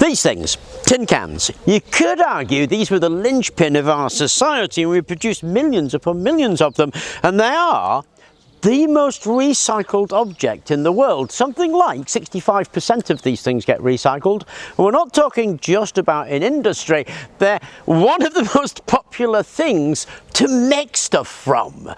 These things, tin cans, you could argue these were the linchpin of our society, and we produce millions upon millions of them, and they are the most recycled object in the world. Something like 65% of these things get recycled. And we're not talking just about in industry, they're one of the most popular things to make stuff from.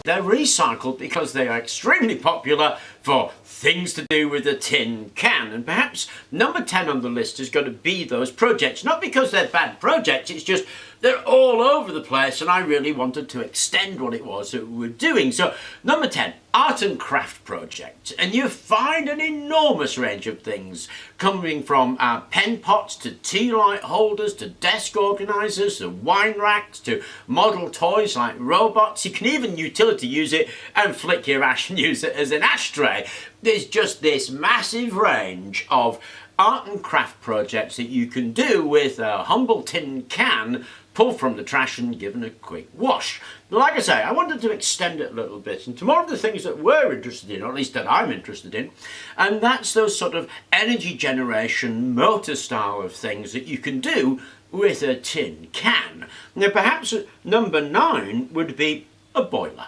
They're recycled because they are extremely popular for things to do with the tin can, and perhaps number 10 on the list is going to be those projects. Not because they're bad projects, it's just they're all over the place, and I really wanted to extend what it was that we were doing. So number 10, art and craft projects, and you find an enormous range of things, coming from pen pots to tea light holders to desk organisers to wine racks to model toys like robots. You can even utility use it and flick your ash and use it as an ashtray. There's just this massive range of art and craft projects that you can do with a humble tin can, pulled from the trash and given a quick wash. But like I say, I wanted to extend it a little bit into more of the things that we're interested in, or at least that I'm interested in, and that's those sort of energy generation motor style of things that you can do with a tin can. Now perhaps number 9 would be a boiler.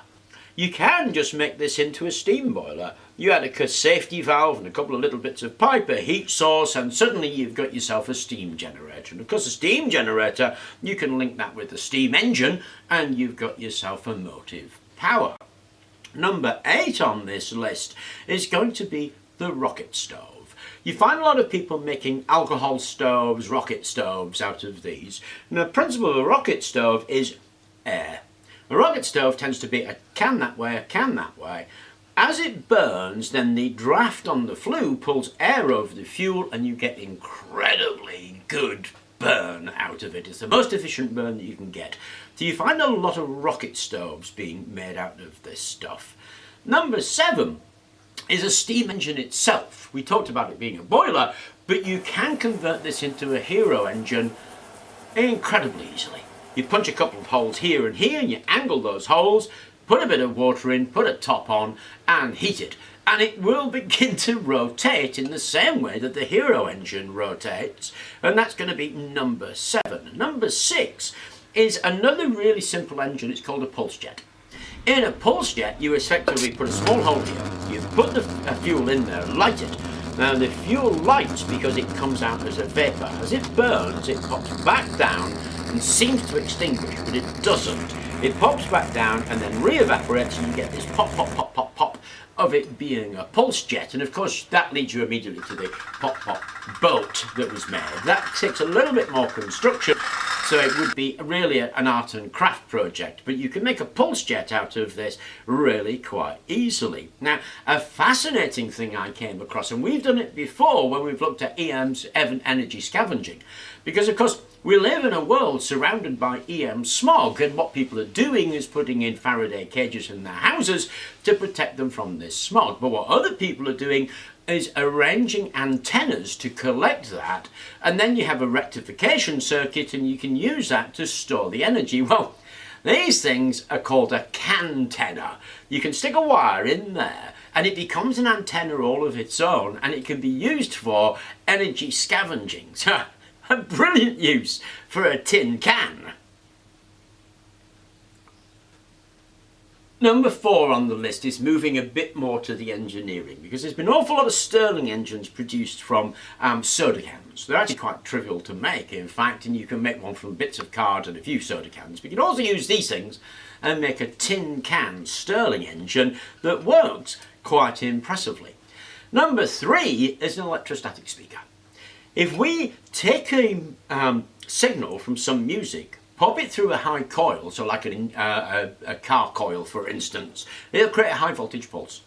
You can just make this into a steam boiler. You add a safety valve and a couple of little bits of pipe, a heat source, and suddenly you've got yourself a steam generator. And of course a steam generator, you can link that with a steam engine and you've got yourself a motive power. Number 8 on this list is going to be the rocket stove. You find a lot of people making alcohol stoves, rocket stoves out of these. And the principle of a rocket stove is air. A rocket stove tends to be a can that way, a can that way. As it burns, then the draft on the flue pulls air over the fuel and you get incredibly good burn out of it. It's the most efficient burn that you can get. So you find a lot of rocket stoves being made out of this stuff. Number 7 is a steam engine itself. We talked about it being a boiler, but you can convert this into a hero engine incredibly easily. You punch a couple of holes here and here and you angle those holes, put a bit of water in, put a top on and heat it. And it will begin to rotate in the same way that the hero engine rotates. And that's going to be number 7. Number 6 is another really simple engine. It's called a pulse jet. In a pulse jet, you effectively put a small hole here. You put the fuel in there, light it. Now the fuel lights because it comes out as a vapour. As it burns, it pops back down and seems to extinguish, but it doesn't. It pops back down and then re-evaporates and you get this pop, pop, pop, pop, pop of it being a pulse jet. And of course that leads you immediately to the pop, pop boat that was made. That takes a little bit more construction, so it would be really an art and craft project, but you can make a pulse jet out of this really quite easily. Now, a fascinating thing I came across, and we've done it before when we've looked at EM's energy scavenging, because of course we live in a world surrounded by EM smog, and what people are doing is putting in Faraday cages in their houses to protect them from this smog. But what other people are doing is arranging antennas to collect that, and then you have a rectification circuit and you can use that to store the energy. Well, these things are called a cantenna. You can stick a wire in there and it becomes an antenna all of its own, and it can be used for energy scavenging. A brilliant use for a tin can. Number 4 on the list is moving a bit more to the engineering, because there's been an awful lot of Stirling engines produced from soda cans. They're actually quite trivial to make, in fact, and you can make one from bits of card and a few soda cans. But you can also use these things and make a tin can Stirling engine that works quite impressively. Number 3 is an electrostatic speaker. If we take a signal from some music, pop it through a high coil, so like a car coil for instance, it'll create a high voltage pulse.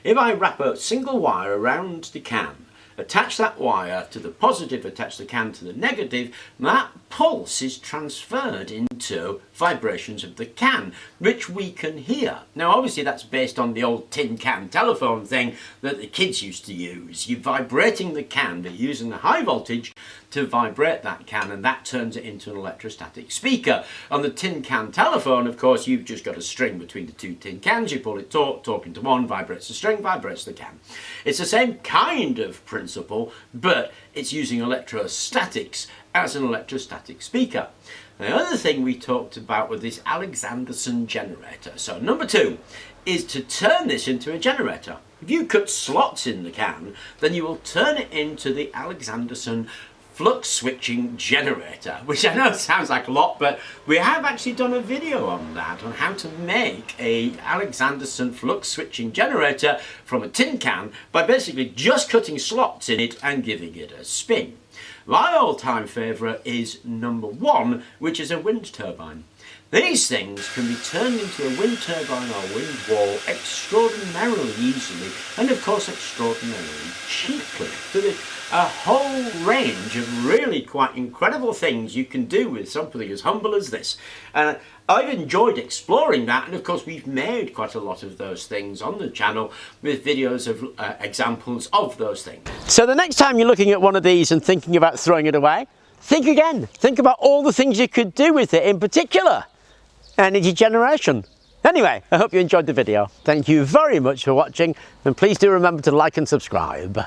If I wrap a single wire around the can, attach that wire to the positive, attach the can to the negative, that pulse is transferred into vibrations of the can, which we can hear. Now obviously that's based on the old tin can telephone thing that the kids used to use. You're vibrating the can, but using the high voltage to vibrate that can, and that turns it into an electrostatic speaker. On the tin can telephone, of course, you've just got a string between the two tin cans. You pull it taut into one, vibrates the string, vibrates the can. It's the same kind of principle, but it's using electrostatics as an electrostatic speaker. The other thing we talked about was this Alexanderson generator. So number 2 is to turn this into a generator. If you cut slots in the can, then you will turn it into the Alexanderson flux switching generator, which I know sounds like a lot, but we have actually done a video on that, on how to make a Alexanderson flux switching generator from a tin can by basically just cutting slots in it and giving it a spin. My all-time favourite is number 1, which is a wind turbine. These things can be turned into a wind turbine or wind wall extraordinarily easily, and of course extraordinarily cheaply. So there's a whole range of really quite incredible things you can do with something as humble as this. I've enjoyed exploring that, and of course we've made quite a lot of those things on the channel with videos of examples of those things. So the next time you're looking at one of these and thinking about throwing it away, think again. Think about all the things you could do with it, in particular energy generation. Anyway, I hope you enjoyed the video. Thank you very much for watching, and please do remember to like and subscribe.